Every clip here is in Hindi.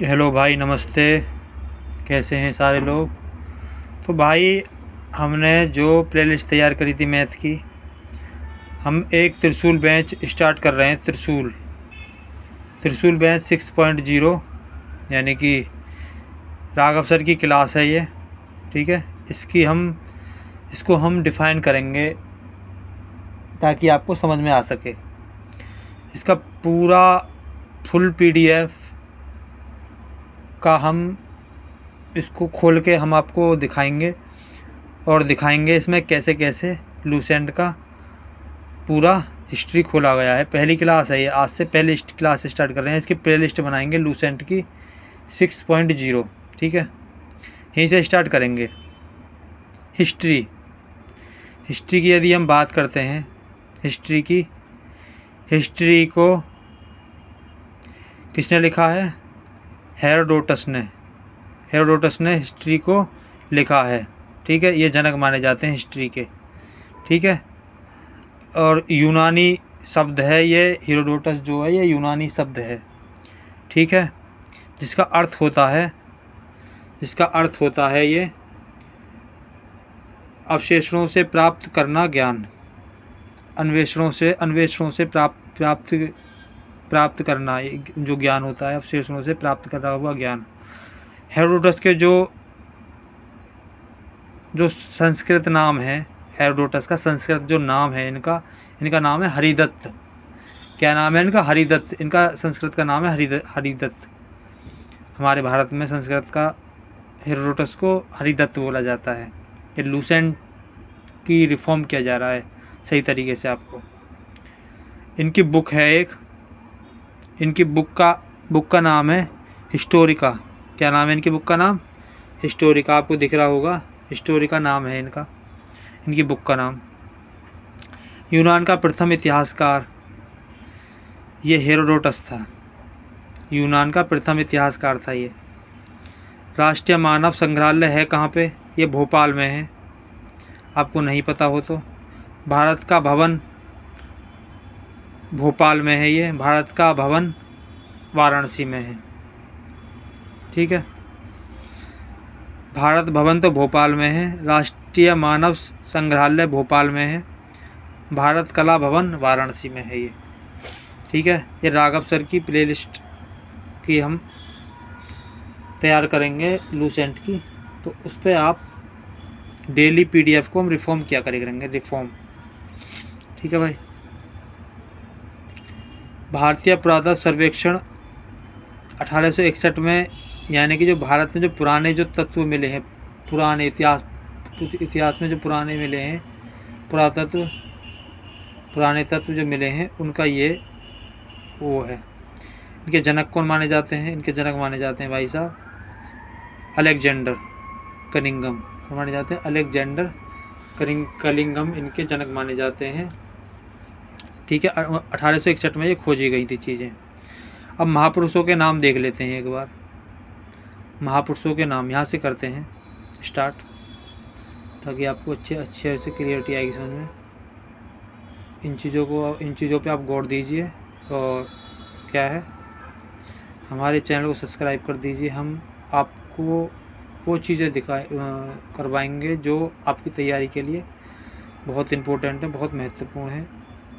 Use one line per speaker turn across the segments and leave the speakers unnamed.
हेलो भाई, नमस्ते। कैसे हैं सारे लोग? तो भाई, हमने जो प्लेलिस्ट तैयार करी थी मैथ की, हम एक त्रिशूल बेंच स्टार्ट कर रहे हैं। त्रिशूल बेंच 6.0, यानी कि राघव सर की क्लास है ये। ठीक है, इसको हम डिफ़ाइन करेंगे ताकि आपको समझ में आ सके। इसका पूरा फुल पीडीएफ का हम इसको खोल के हम आपको दिखाएंगे और दिखाएंगे इसमें कैसे कैसे लूसेंट का पूरा हिस्ट्री खोला गया है। पहली क्लास है ये, आज से पहली क्लास स्टार्ट कर रहे हैं। इसकी प्लेलिस्ट बनाएंगे लूसेंट की 6.0। ठीक है, यहीं से स्टार्ट करेंगे। हिस्ट्री की यदि हम बात करते हैं, हिस्ट्री को किसने लिखा है? हेरोडोटस ने हिस्ट्री को लिखा है। ठीक है, ये जनक माने जाते हैं हिस्ट्री के। ठीक है, और यूनानी शब्द है ये। हेरोडोटस जो है ये यूनानी शब्द है। ठीक है, जिसका अर्थ होता है ये अवशेषों से प्राप्त करना ज्ञान, अन्वेषणों से प्राप्त करना, जो ज्ञान होता है अवशेषों से प्राप्त करा हुआ ज्ञान। हेरोडोटस के जो संस्कृत नाम है, हेरोडोटस का संस्कृत जो नाम है, इनका नाम है हरिदत्त। क्या नाम है इनका? हरिदत्त। इनका संस्कृत का नाम है हरिदत्त। हमारे भारत में संस्कृत का हेरोडोटस को हरिदत्त बोला जाता है। ये लूसेंट की रिफॉर्म किया जा रहा है सही तरीके से आपको। इनकी बुक है एक, इनकी बुक का नाम है हिस्टोरिका। क्या नाम है इनकी बुक का नाम? हिस्टोरिका। आपको दिख रहा होगा, हिस्टोरिका नाम है इनकी बुक का नाम। यूनान का प्रथम इतिहासकार ये हेरोडोटस था। यूनान का प्रथम इतिहासकार था ये। राष्ट्रीय मानव संग्रहालय है कहाँ पे? ये भोपाल में है। आपको नहीं पता हो तो। भारत का भवन भोपाल में है ये। भारत का भवन वाराणसी में है। ठीक है, भारत भवन तो भोपाल में है, राष्ट्रीय मानव संग्रहालय भोपाल में है, भारत कला भवन वाराणसी में है ये। ठीक है, ये राघव सर की प्लेलिस्ट की हम तैयार करेंगे लूसेंट की, तो उस पर आप डेली पीडीएफ को हम रिफॉर्म किया करेंगे, रिफॉर्म। ठीक है भाई। भारतीय पुरातत्व सर्वेक्षण 1861 में, यानी कि जो भारत में जो पुराने जो तत्व मिले हैं, पुराने इतिहास में जो पुराने मिले हैं, पुराने तत्व जो मिले हैं, उनका ये वो है। इनके जनक कौन माने जाते हैं? इनके जनक माने जाते हैं भाई साहब अलेक्जेंडर कनिंघम माने जाते हैं। अलेक्जेंडर कनिंघम इनके जनक माने जाते हैं। ठीक है, 1861 में ये खोजी गई थी चीज़ें। अब महापुरुषों के नाम देख लेते हैं एक बार। महापुरुषों के नाम यहाँ से करते हैं स्टार्ट, ताकि आपको अच्छे से क्लियरिटी आएगी समझ में। इन चीज़ों पे आप गौर दीजिए। और क्या है, हमारे चैनल को सब्सक्राइब कर दीजिए। हम आपको वो चीज़ें करवाएंगे जो आपकी तैयारी के लिए बहुत इम्पोर्टेंट है, बहुत महत्वपूर्ण है।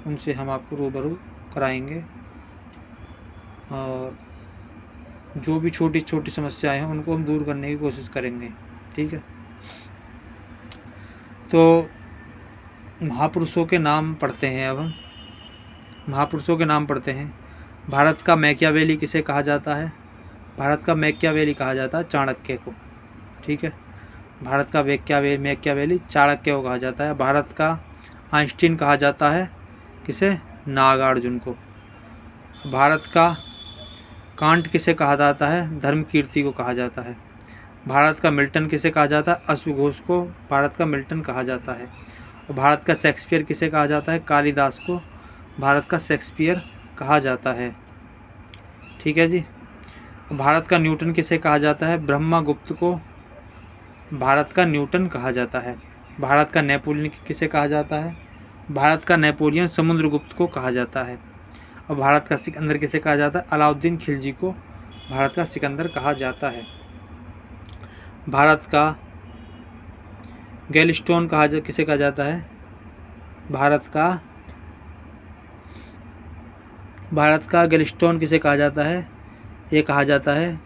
उनसे हम आपको रूबरू कराएंगे, और जो भी छोटी छोटी समस्याएं हैं उनको हम दूर करने की कोशिश करेंगे। ठीक है, तो महापुरुषों के नाम पढ़ते हैं। अब हम महापुरुषों के नाम पढ़ते हैं। भारत का मैकियावेली किसे कहा जाता है? भारत का मैकियावेली कहा जाता है चाणक्य को। ठीक है, भारत का मैकियावेली चाणक्य को कहा जाता है। भारत का आइंस्टीन कहा जाता है किसे? नागार्जुन को। भारत का कांट किसे कहा जाता है? धर्मकीर्ति को कहा जाता है। भारत का मिल्टन किसे कहा जाता है? अश्वघोष को भारत का मिल्टन कहा जाता है। और भारत का शेक्सपियर किसे कहा जाता है? कालिदास को भारत का शेक्सपियर कहा जाता है। ठीक है जी। भारत का न्यूटन किसे कहा जाता है? ब्रह्मगुप्त को भारत का न्यूटन कहा जाता है। भारत का नेपोलियन किसे कहा जाता है? भारत का नेपोलियन समुद्रगुप्त को कहा जाता है। और भारत का सिकंदर किसे कहा जाता है? अलाउद्दीन खिलजी को भारत का सिकंदर कहा जाता है। भारत का गैलस्टोन किसे कहा जाता है? भारत का गैलस्टोन किसे कहा जाता है? ये कहा जाता है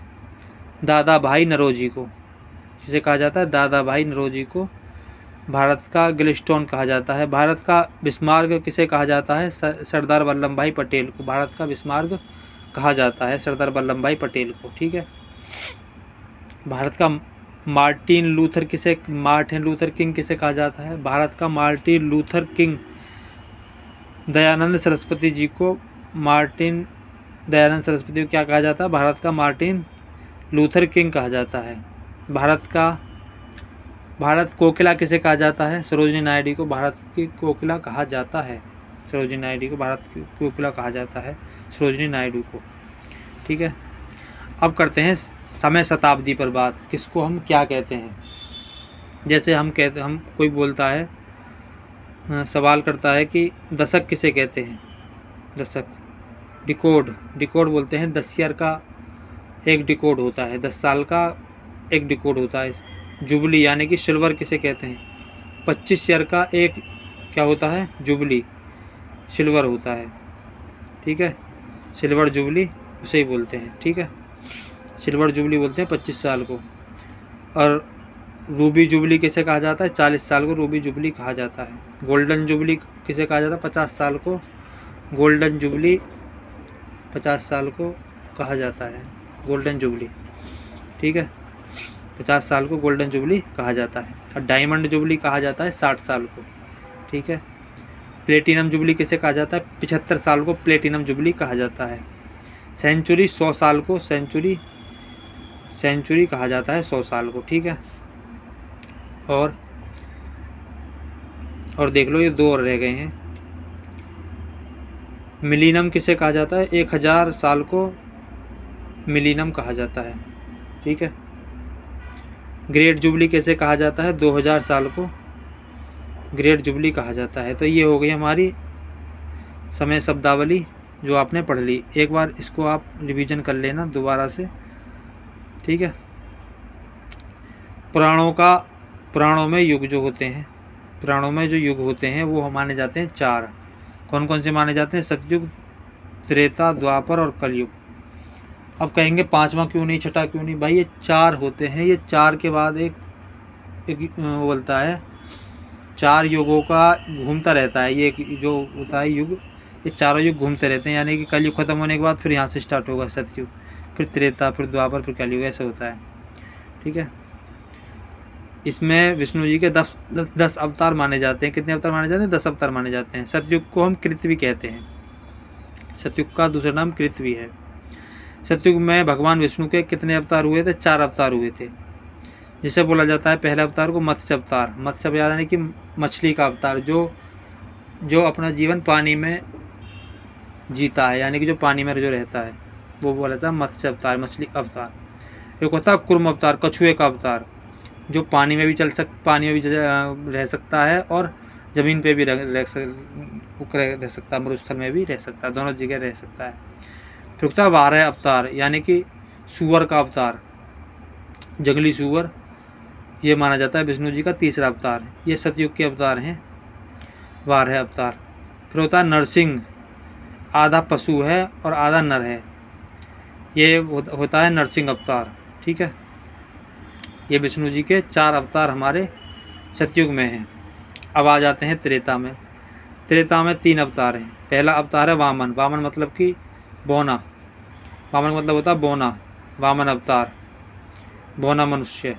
दादा भाई नौरोजी को। किसे कहा जाता है? दादा भाई नौरोजी को भारत का गैलस्टोन कहा जाता है। भारत का बिस्मार्क किसे कहा जाता है? सरदार वल्लभ भाई पटेल को भारत का बिस्मार्क कहा जाता है, सरदार वल्लभ भाई पटेल को। ठीक है। भारत का मार्टिन लूथर किंग किसे कहा जाता है? भारत का Martin Luther King Dayanand Saraswati ji को क्या कहा जाता है? भारत का मार्टिन लूथर किंग कहा जाता है। भारत कोकिला किसे कहा जाता है? सरोजिनी नायडू को भारत की कोकिला कहा जाता है। सरोजिनी नायडू को भारत की कोकिला कहा जाता है, सरोजिनी नायडू को। ठीक है। अब करते हैं समय शताब्दी पर बात। किसको हम क्या कहते हैं? जैसे हम कोई बोलता है, सवाल करता है कि दशक किसे कहते हैं? दशक डिकोड बोलते हैं। 10 ईयर का एक डिकोड होता है, 10 साल का एक डिकोड होता है। जुबली यानी कि सिल्वर किसे कहते हैं? 25 ईयर का एक क्या होता है? जुबली, सिल्वर होता है। ठीक है। सिल्वर जुबली उसे ही बोलते हैं। ठीक है। सिल्वर जुबली बोलते हैं 25 साल को। और रूबी जुबली किसे कहा जाता है? 40 साल को रूबी जुबली कहा जाता है। गोल्डन जुबली किसे कहा जाता है? 50 साल को गोल्डन जुबली 50 साल को कहा जाता है, गोल्डन जुबली। ठीक है। 50 साल को गोल्डन जुबली कहा जाता है। और डायमंड जुबली कहा जाता है 60 साल को। ठीक है। प्लेटिनम जुबली किसे कहा जाता है? 75 साल को प्लेटिनम जुबली कहा जाता है। सेंचुरी 100 साल को सेंचुरी कहा जाता है 100 साल को। ठीक है। और देख लो, ये 2 और रह गए हैं। मिलीनियम किसे कहा जाता है? 1000 साल को मिलीनियम कहा जाता है। ठीक है। ग्रेट जुबली कैसे कहा जाता है? 2000 साल को ग्रेट जुबली कहा जाता है। तो ये हो गई हमारी समय शब्दावली जो आपने पढ़ ली। एक बार इसको आप रिवीजन कर लेना दोबारा से। ठीक है। पुराणों में युग जो होते हैं वो माने जाते हैं 4। कौन कौन से माने जाते हैं? सतयुग, त्रेता, द्वापर और कलयुग। अब कहेंगे 5वां क्यों नहीं, छठा क्यों नहीं? भाई ये 4 होते हैं। ये 4 के बाद एक बोलता है 4 युगों का घूमता रहता है। ये जो होता है युग, ये चारों युग घूमते रहते हैं। यानी कि कलयुग खत्म होने के बाद फिर यहाँ से स्टार्ट होगा सतयुग, फिर त्रेता, फिर द्वापर, फिर कलयुग, ऐसे होता है। ठीक है। इसमें विष्णु जी के 10 अवतार माने जाते हैं। कितने अवतार माने जाते हैं? 10 अवतार माने जाते हैं। सतयुग को हम कृतवी कहते हैं। सतयुग का दूसरा नाम कृतवी है। सतयुग में भगवान विष्णु के कितने अवतार हुए थे? 4 अवतार हुए थे। जिसे बोला जाता है पहले अवतार को मत्स्य अवतार। मत्स्य यानी कि मछली का अवतार, जो अपना जीवन पानी में जीता है, यानी कि जो पानी में जो रहता है, वो बोला जाता है मत्स्य अवतार, मछली अवतार। एक होता है कुर्म अवतार, कछुए का अवतार, जो पानी में भी रह सकता है और ज़मीन पे भी रह सकता है, मरुस्थल में भी रह सकता है, दोनों जगह रह सकता है। फिर होता है वारह अवतार, यानी कि सूअर का अवतार, जंगली सूअर, ये माना जाता है विष्णु जी का तीसरा अवतार। ये सतयुग के अवतार हैं, वारह अवतार। फिर होता है नरसिंह, आधा पशु है और आधा नर है, ये होता है नरसिंह अवतार। ठीक है। ये विष्णु जी के 4 अवतार हमारे सतयुग में हैं। अब आ जाते हैं त्रेता में। त्रेता में 3 अवतार हैं। पहला अवतार है वामन। वामन मतलब कि बोना। वामन मतलब होता है बोना, वामन अवतार, बोना मनुष्य।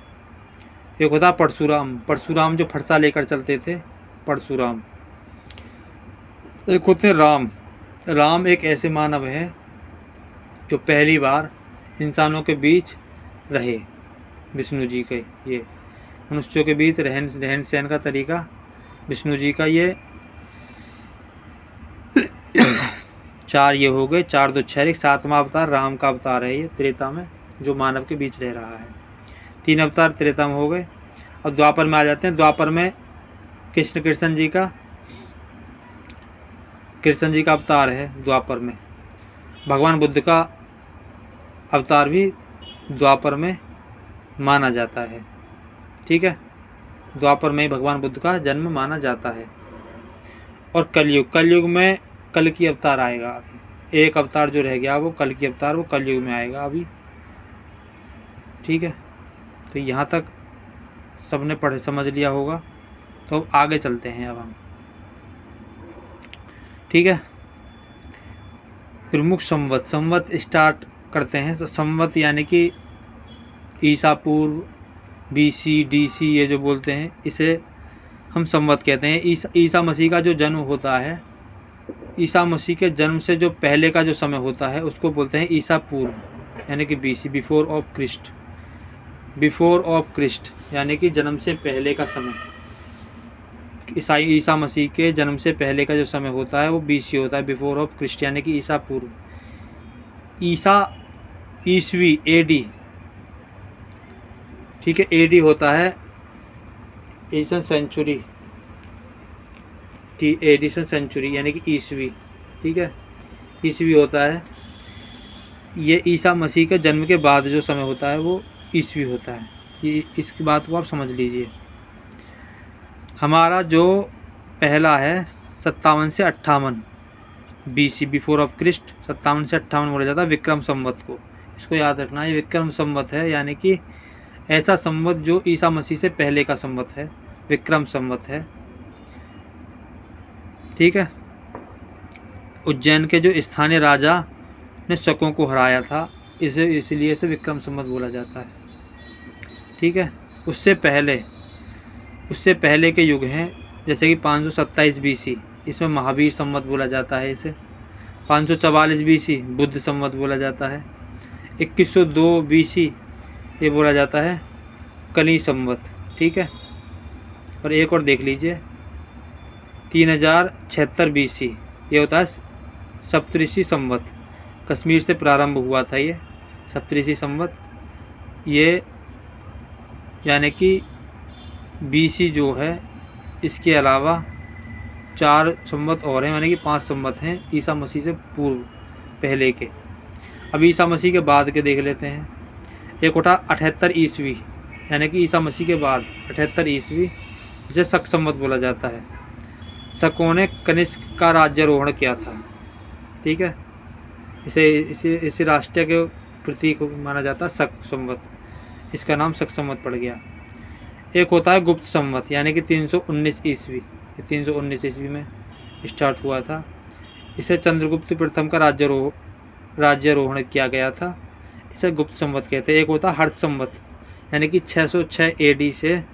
एक होता है परशुराम। परशुराम जो फरसा लेकर चलते थे, परशुराम। एक होते हैं राम। राम एक ऐसे मानव हैं जो पहली बार इंसानों के बीच रहे। विष्णु जी के ये मनुष्यों के बीच रहन सहन का तरीका विष्णु जी का ये 4 ये हो गए। 4 2 6 एक 7वां अवतार राम का अवतार है ये त्रेता में, जो मानव के बीच रह रहा है। 3 अवतार त्रेता में हो गए। अब द्वापर में आ जाते हैं। द्वापर में कृष्ण जी का अवतार है द्वापर में। भगवान बुद्ध का अवतार भी द्वापर में माना जाता है। ठीक है, द्वापर में भगवान बुद्ध का जन्म माना जाता है। और कलयुग में कल की अवतार आएगा। अभी एक अवतार जो रह गया वो कल की अवतार, वो कलयुग में आएगा अभी। ठीक है, तो यहाँ तक सबने पढ़ समझ लिया होगा। तो अब आगे चलते हैं अब हम। ठीक है, प्रमुख संवत स्टार्ट करते हैं। तो संवत यानी कि ईसा पूर्व, BC DC ये जो बोलते हैं, इसे हम संवत कहते हैं। ईसा मसीह का जो जन्म होता है, ईसा मसीह के जन्म से जो पहले का जो समय होता है उसको बोलते हैं ईसा पूर्व, यानी कि BC, before of Christ. Before of Christ यानी कि जन्म से पहले का समय। ईसा मसीह के जन्म से पहले का जो समय होता है वो BC होता है, बिफोर ऑफ क्रिस्ट, यानी कि ईसा पूर्व। ईसा ईसवी AD, ठीक है, AD होता है एडिशन सेंचुरी, एडिशन सेंचुरी यानी कि ईसवी। ठीक है, ईसवी होता है। ये ईसा मसीह के जन्म के बाद जो समय होता है वो ईसवी होता है। ये इसकी बात को आप समझ लीजिए। हमारा जो पहला है 57 से 58 BC, बिफोर ऑफ क्रिस्ट, 57 से 58 बोला जाता है विक्रम संवत को। इसको याद रखना है, ये विक्रम संवत है, यानी कि ऐसा संवत जो ईसा मसीह से पहले का संवत है, विक्रम संवत है। ठीक है, उज्जैन के जो स्थानीय राजा ने शकों को हराया था, इसलिए इसे विक्रम संवत बोला जाता है। ठीक है, उससे पहले के युग हैं, जैसे कि 527 BC, इसमें महावीर संवत बोला जाता है इसे। 544 BC बुद्ध संवत बोला जाता है। 2102 BC ये बोला जाता है कली संवत। ठीक है, और एक और देख लीजिए, 3076 BC ये होता है सप्तऋषि संवत। कश्मीर से प्रारंभ हुआ था ये सप्तऋषि संवत। ये यानी कि BC जो है, इसके अलावा 4 संवत और हैं, यानी कि 5 संवत हैं ईसा मसीह से पूर्व पहले के। अब ईसा मसीह के बाद के देख लेते हैं। एक उठा 78 ईस्वी, यानी कि ईसा मसीह के बाद 78 ईस्वी, जिसे शक संवत बोला जाता है। शकों ने कनिष्क का राज्यारोहण किया था। ठीक है, इसे राष्ट्र के प्रतीक माना जाता है शक संवत, इसका नाम शक संवत पड़ गया। एक होता है गुप्त संवत, यानी कि 319 ईस्वी, 319 ईस्वी में स्टार्ट हुआ था। इसे चंद्रगुप्त प्रथम का राज्यारोहण किया गया था, इसे गुप्त संवत कहते हैं। एक होता है हर्ष संवत, यानी कि 606 AD से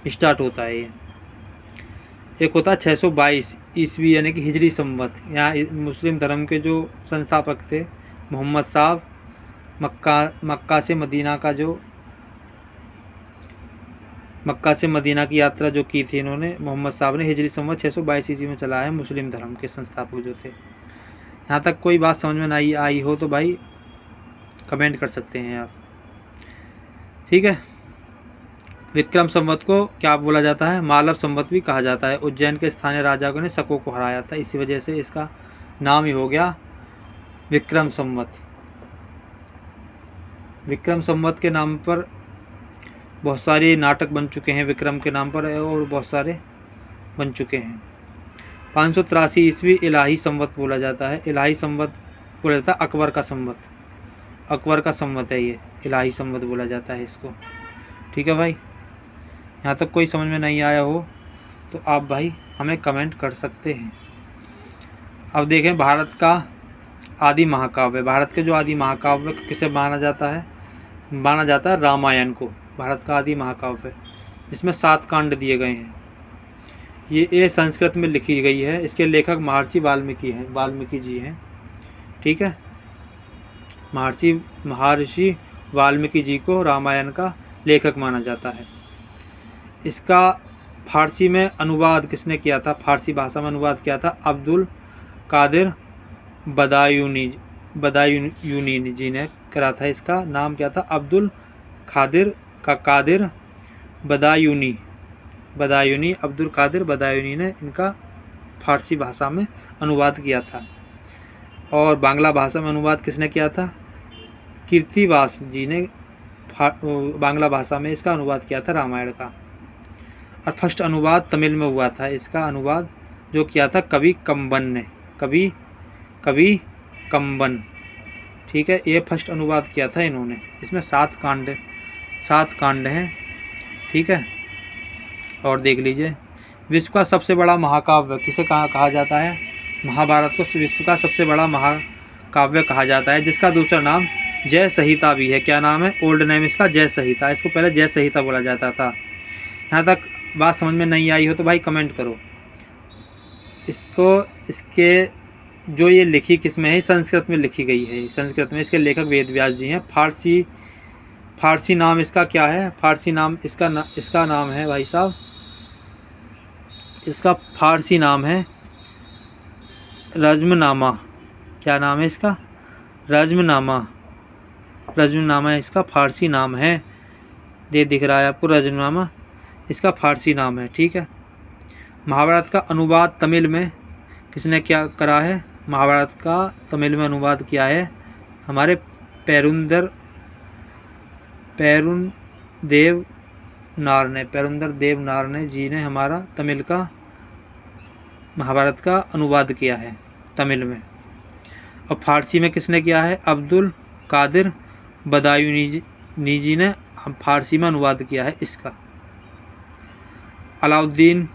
स्टार्ट होता है ये। एक होता है 622 ईस्वी, यानी कि हिजरी संवत। यहाँ मुस्लिम धर्म के जो संस्थापक थे मोहम्मद साहब, मक्का से मदीना की यात्रा जो की थी इन्होंने, मोहम्मद साहब ने, हिजरी संवत 622 ईस्वी में चला है। मुस्लिम धर्म के संस्थापक जो थे। यहाँ तक कोई बात समझ में नहीं आई हो तो भाई कमेंट कर सकते हैं आप। ठीक है, विक्रम संवत को क्या बोला जाता है? मालव संवत भी कहा जाता है। उज्जैन के स्थानीय राजाओं ने शकों को हराया था, इसी वजह से इसका नाम ही हो गया विक्रम संवत। विक्रम संवत के नाम पर बहुत सारे नाटक बन चुके हैं, विक्रम के नाम पर, और बहुत सारे बन चुके हैं। 583 ईस्वी इलाही संवत बोला जाता है। इलाही संवत बोला जाता है अकबर का संवत, अकबर का संवत है ये, इलाही संवत बोला जाता है इसको। ठीक है भाई, यहाँ तक कोई समझ में नहीं आया हो तो आप भाई हमें कमेंट कर सकते हैं। अब देखें, भारत का आदि महाकाव्य, भारत के जो आदि महाकाव्य किसे माना जाता है? माना जाता है रामायण को, भारत का आदि महाकाव्य, जिसमें 7 कांड दिए गए हैं। ये संस्कृत में लिखी गई है। इसके लेखक महर्षि वाल्मीकि जी हैं। ठीक है, महर्षि वाल्मीकि जी को रामायण का लेखक माना जाता है। इसका फारसी में अनुवाद किसने किया था? फारसी भाषा में अनुवाद किया था अब्दुल कादिर बदायूनी जी ने करा था। इसका नाम क्या था? अब्दुल कादिर बदायूनी, अब्दुल कादिर बदायूनी ने इनका फारसी भाषा में अनुवाद किया था। और बांग्ला भाषा में अनुवाद किसने किया था? कीर्तिवास जी ने बांग्ला भाषा में इसका अनुवाद किया था रामायण का। और फर्स्ट अनुवाद तमिल में हुआ था, इसका अनुवाद जो किया था कवि कम्बन ने, कवि कम्बन। ठीक है, ये फर्स्ट अनुवाद किया था इन्होंने। इसमें 7 कांड हैं। ठीक है, और देख लीजिए, विश्व का सबसे बड़ा महाकाव्य किसे कहा जाता है? महाभारत को विश्व का सबसे बड़ा महाकाव्य कहा जाता है, जिसका दूसरा नाम जय संहिता भी है। क्या नाम है? ओल्ड नेम इसका जय संहिता। इसको पहले जय संहिता बोला जाता था। यहाँ तक बात समझ में नहीं आई हो तो भाई कमेंट करो। इसके जो ये लिखी किस में है? संस्कृत में लिखी गई है। संस्कृत में इसके लेखक वेद व्यास जी हैं। फारसी नाम इसका क्या है? फारसी नाम इसका नाम है भाई साहब, इसका फारसी नाम है रज्मनामा। क्या नाम है इसका? रज्मनामा इसका फारसी नाम है। ये दिख रहा है आपको, रज्मनामा इसका फारसी नाम है। ठीक है, महाभारत का अनुवाद तमिल में किसने क्या करा है? महाभारत का तमिल में अनुवाद किया है हमारे पेरुंदर देव नार ने जी ने हमारा तमिल का महाभारत का अनुवाद किया है तमिल में। और फारसी में किसने किया है? अब्दुल कादिर बदायूनी जी ने फारसी में अनुवाद किया है इसका। अलाउद्दीन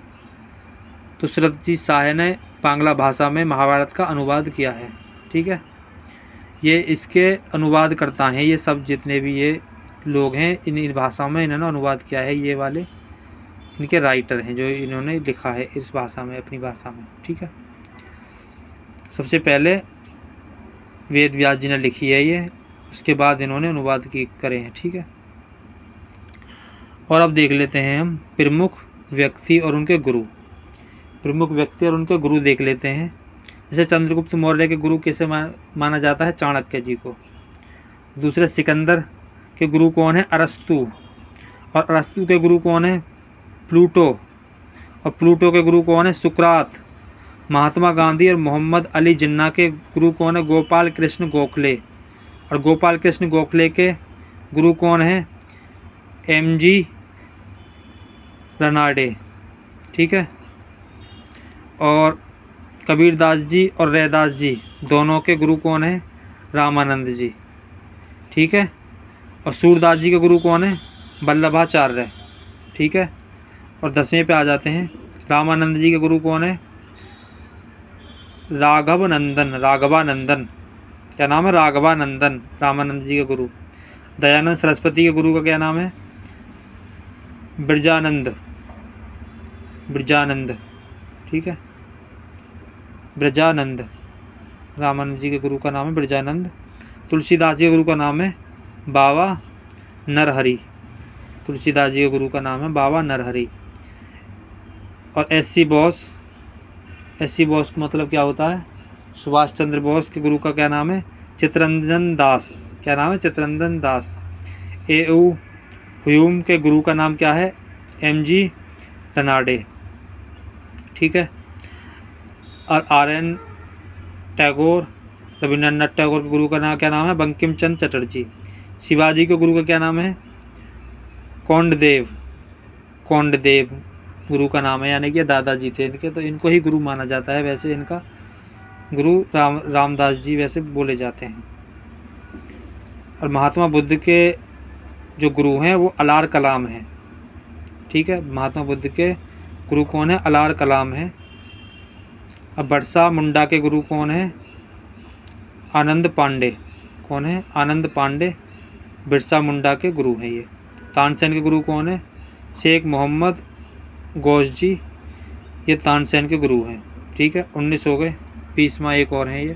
तुसरतजी शाह ने बांग्ला भाषा में महाभारत का अनुवाद किया है। ठीक है, ये इसके अनुवाद करता हैं। ये सब जितने भी ये लोग हैं इन भाषाओं में इन्होंने अनुवाद किया है, ये वाले इनके राइटर हैं जो इन्होंने लिखा है इस भाषा में, अपनी भाषा में। ठीक है, सबसे पहले वेद व्यास जी ने लिखी है ये, उसके बाद इन्होंने अनुवाद करे हैं। ठीक है, और अब देख लेते हैं हम प्रमुख व्यक्ति और उनके गुरु। प्रमुख व्यक्ति और उनके गुरु देख लेते हैं। जैसे चंद्रगुप्त मौर्य के गुरु किसे माना जाता है? चाणक्य जी को। दूसरे सिकंदर के गुरु कौन है? अरस्तु। और अरस्तु के गुरु कौन है? प्लूटो। और प्लूटो के गुरु कौन है? सुकरात। महात्मा गांधी और मोहम्मद अली जिन्ना के गुरु कौन है? गोपाल कृष्ण गोखले। और गोपाल कृष्ण गोखले के गुरु कौन है? MG रनाडे। ठीक है, और कबीरदास जी और रैदास जी दोनों के गुरु कौन है? रामानंद जी। ठीक है, और सूरदास जी के गुरु कौन है? वल्लभाचार्य। ठीक है, और 10वें पे आ जाते हैं। रामानंद जी के गुरु कौन है? राघवानंदन। क्या नाम है? राघवानंदन, रामानंद जी के गुरु। दयानंद सरस्वती के गुरु का क्या नाम है? ब्रजानंद। ठीक है, ब्रजानंद। रामानंद जी के गुरु का नाम है ब्रजानंद। तुलसीदास जी के गुरु का नाम है बाबा नरहरि। तुलसीदास जी के गुरु का नाम है बाबा नरहरि। और SC बोस का मतलब क्या होता है? सुभाष चंद्र बोस के गुरु का क्या नाम है? चित्तरंजन दास। क्या नाम है? चित्तरंजन दास। AU ह्यूम के गुरु का नाम क्या है? MG रनाडे। ठीक है, और RN टैगोर, रविंद्रनाथ टैगोर के गुरु का नाम क्या नाम है? बंकिम चंद्र चटर्जी। शिवाजी के गुरु का क्या नाम है? कोंडदेव गुरु का नाम है, यानी कि दादाजी थे इनके, तो इनको ही गुरु माना जाता है। वैसे इनका गुरु रामदास जी वैसे बोले जाते हैं। और महात्मा बुद्ध के जो गुरु हैं वो अलार कलाम है। ठीक है, महात्मा बुद्ध के गुरु कौन है? अलार कलाम है। अब बिरसा मुंडा के गुरु कौन है? आनंद पांडे। कौन है? आनंद पांडे बिरसा मुंडा के गुरु हैं ये। तानसेन के गुरु कौन है? शेख मोहम्मद गौस जी, ये तानसेन के गुरु हैं। ठीक है, 19 हो गए, 20वां एक और हैं ये।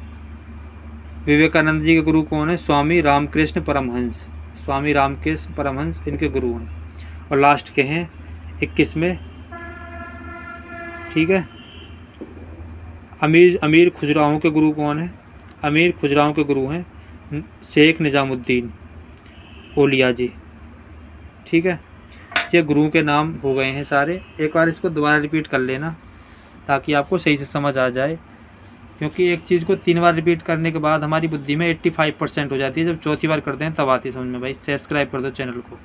विवेकानंद जी के गुरु कौन है? स्वामी रामकृष्ण परमहंस। इनके गुरु हैं। और लास्ट के हैं 21वें। ठीक है, अमीर खुजराहों के गुरु कौन है? अमीर खुजराहों के गुरु हैं शेख निजामुद्दीन ओलिया जी। ठीक है, ये गुरुओं के नाम हो गए हैं सारे। एक बार इसको दोबारा रिपीट कर लेना ताकि आपको सही से समझ आ जाए। क्योंकि एक चीज़ को 3 बार रिपीट करने के बाद हमारी बुद्धि में 85% हो जाती है, जब चौथी बार करते हैं तब आती है समझ में। भाई सब्सक्राइब कर दो चैनल को।